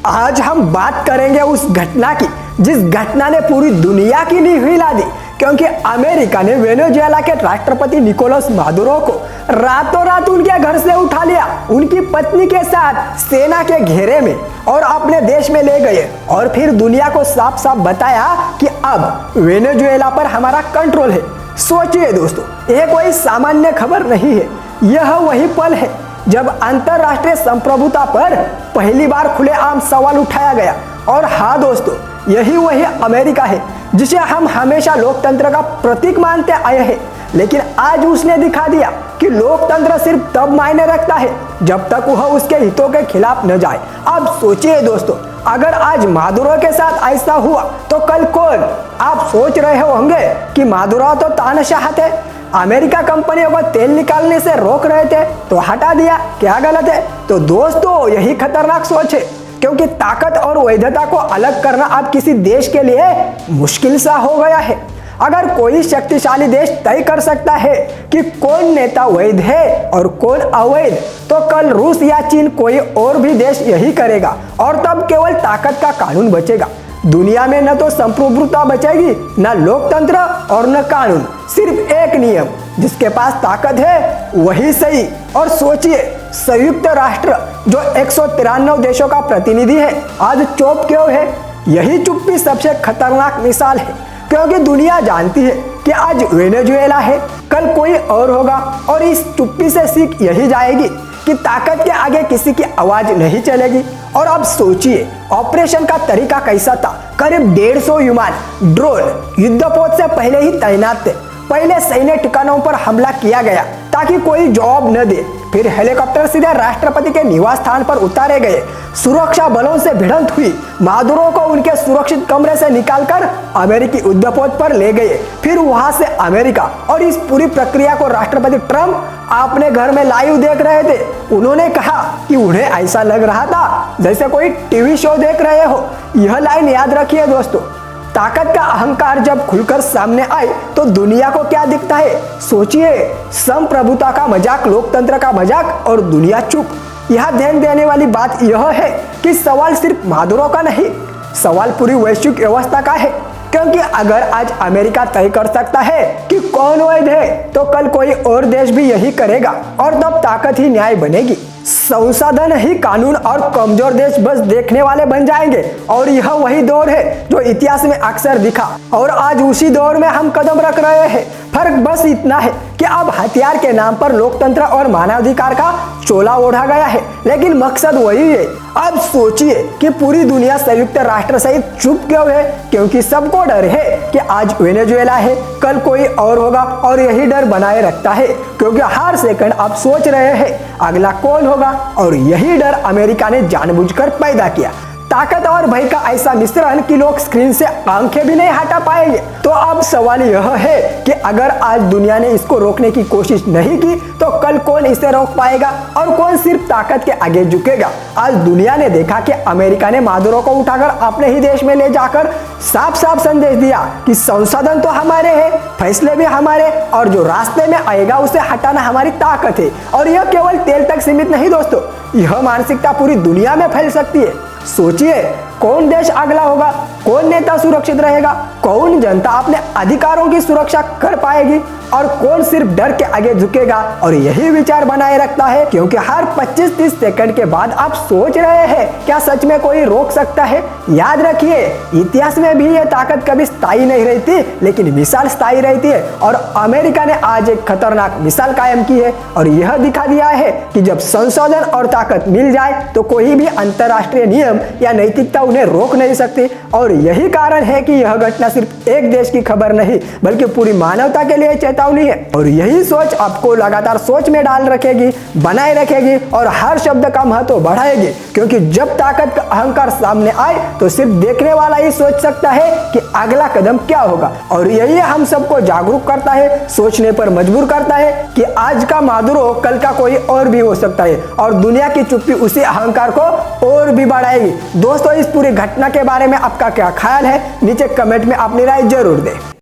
आज हम बात करेंगे उस घटना की जिस घटना ने पूरी दुनिया की नींव हिला दी, क्योंकि अमेरिका ने वेनेजुएला के राष्ट्रपति निकोलस मादुरो को रातों रात उनके घर से उठा लिया, उनकी पत्नी के साथ सेना के घेरे में और अपने देश में ले गए और फिर दुनिया को साफ साफ बताया कि अब वेनेजुएला पर हमारा कंट्रोल है। सोचिए दोस्तों, यह कोई सामान्य खबर नहीं है, यह वही पल है जब अंतरराष्ट्रीय संप्रभुता पर पहली बार खुलेआम सवाल उठाया गया। और हाँ दोस्तों, यही वही अमेरिका है जिसे हम हमेशा लोकतंत्र का प्रतीक मानते आए हैं, लेकिन आज उसने दिखा दिया कि लोकतंत्र सिर्फ तब मायने रखता है जब तक वह उसके हितों के खिलाफ न जाए। अब सोचिए दोस्तों, अगर आज मादुरो के साथ ऐसा हुआ तो कल कौन? आप सोच रहे होंगे कि मादुरो तो तानाशाह थे, अमेरिका कंपनियों को तेल निकालने से रोक रहे थे तो हटा दिया, क्या गलत है? तो दोस्तों, यही खतरनाक सोच है, क्योंकि ताकत और वैधता को अलग करना अब किसी देश के लिए मुश्किल सा हो गया है। अगर कोई शक्तिशाली देश तय कर सकता है कि कौन नेता वैध है और कौन अवैध, तो कल रूस या चीन कोई और भी देश यही करेगा और तब केवल ताकत का कानून बचेगा। दुनिया में न तो संप्रभुता बचेगी, न लोकतंत्र और न कानून, सिर्फ एक नियम, जिसके पास ताकत है वही सही। और सोचिए, संयुक्त राष्ट्र जो 193 देशों का प्रतिनिधि है, आज चुप क्यों है? यही चुप्पी सबसे खतरनाक मिसाल है, क्योंकि दुनिया जानती है कि आज वेनेजुएला है, कल कोई और होगा। और इस चुप्पी से सीख यही जाएगी कि ताकत के आगे किसी की आवाज नहीं चलेगी। और अब सोचिए, ऑपरेशन का तरीका कैसा था? करीब 150 विमान, ड्रोन युद्धपोत से पहले ही तैनात थे। पहले सैन्य ठिकानों पर हमला किया गया ताकि कोई जवाब न दे, फिर हेलीकॉप्टर सीधे राष्ट्रपति के निवास स्थान पर उतारे गए। सुरक्षा बलों से भिड़ंत हुई, मादुरो को उनके सुरक्षित कमरे से निकालकर अमेरिकी युद्धपोत पर ले गए, फिर वहां से अमेरिका। और इस पूरी प्रक्रिया को राष्ट्रपति ट्रंप अपने घर में लाइव देख रहे थे। उन्होंने कहा कि उन्हें ऐसा लग रहा था जैसे कोई टीवी शो देख रहे हो। यह लाइन याद रखिए दोस्तों, ताकत का अहंकार जब खुलकर सामने आए तो दुनिया को क्या दिखता है? सोचिए, संप्रभुता का मजाक, लोकतंत्र का मजाक और दुनिया चुप। यह ध्यान देने वाली बात यह है कि सवाल सिर्फ मादुरो का नहीं, सवाल पूरी वैश्विक व्यवस्था का है। क्योंकि अगर आज अमेरिका तय कर सकता है कि कौन वैध है, तो कल कोई और देश भी यही करेगा और तब ताकत ही न्याय बनेगी। संसाधन ही कानून और कमजोर देश बस देखने वाले बन जाएंगे। और यह वही दौर है जो इतिहास में अक्सर दिखा, और आज उसी दौर में हम कदम रख रहे हैं। फर्क बस इतना है कि अब हथियार के नाम पर लोकतंत्र और मानवाधिकार का चोला ओढ़ा गया है, लेकिन मकसद वही है। अब सोचिए कि पूरी दुनिया संयुक्त राष्ट्र सहित चुप क्यों है? क्योंकि सबको डर है कि आज वेनेजुएला है, कल कोई और होगा, और यही डर बनाए रखता है क्योंकि हर सेकंड आप सोच रहे हैं अगला कौन होगा। और यही डर अमेरिका ने जानबूझकर पैदा किया, ताकत और भय का ऐसा मिश्रण कि लोग स्क्रीन से आंखें भी नहीं हटा पाएंगे। तो अब सवाल यह है कि अगर आज दुनिया ने इसको रोकने की कोशिश नहीं की, तो कल कौन इसे रोक पाएगा और कौन सिर्फ ताकत के आगे झुकेगा? आज दुनिया ने देखा कि अमेरिका ने मादुरो को उठाकर अपने ही देश में ले जाकर साफ साफ संदेश दिया कि संसाधन तो हमारे हैं, फैसले भी हमारे, और जो रास्ते में आएगा उसे हटाना हमारी ताकत है। और यह केवल तेल तक सीमित नहीं दोस्तों, यह मानसिकता पूरी दुनिया में फैल सकती है। सोचिए, कौन देश अगला होगा, कौन नेता सुरक्षित रहेगा, कौन जनता अपने अधिकारों की सुरक्षा कर पाएगी और कौन सिर्फ डर के आगे झुकेगा। और यही विचार बनाए रखता है, क्योंकि हर 25-30 सेकंड के बाद आप सोच रहे हैं क्या सच में कोई रोक सकता है? याद रखिए, इतिहास में भी यह ताकत कभी स्थायी नहीं रहती, लेकिन मिसाल स्थायी रहती है। और अमेरिका ने आज एक खतरनाक मिसाल कायम की है और यह दिखा दिया है कि जब संशोधन और ताकत मिल जाए तो कोई भी अंतरराष्ट्रीय नियम या नैतिकता उन्हें रोक नहीं सकती। और यही कारण है कि यह घटना सिर्फ एक देश की खबर नहीं, बल्कि पूरी मानवता के लिए चेतावनी है। और यही सोच आपको लगातार सोच में डाल रखेगी, बनाए रखेगी और हर शब्द का महत्व बढ़ाएगी। क्योंकि जब ताकत का अहंकार सामने आए तो सिर्फ देखने वाला ही सोच सकता है कि अगला कदम क्या होगा। और यही हम सबको जागरूक करता है, सोचने पर मजबूर करता है कि आज का मादुरो कल का कोई और भी हो सकता है। और दुनिया की चुप्पी उसी अहंकार को और भी बढ़ाएगी। दोस्तों, इस पूरी घटना के बारे में आपका क्या ख्याल है? नीचे कमेंट में अपनी राय जरूर दें।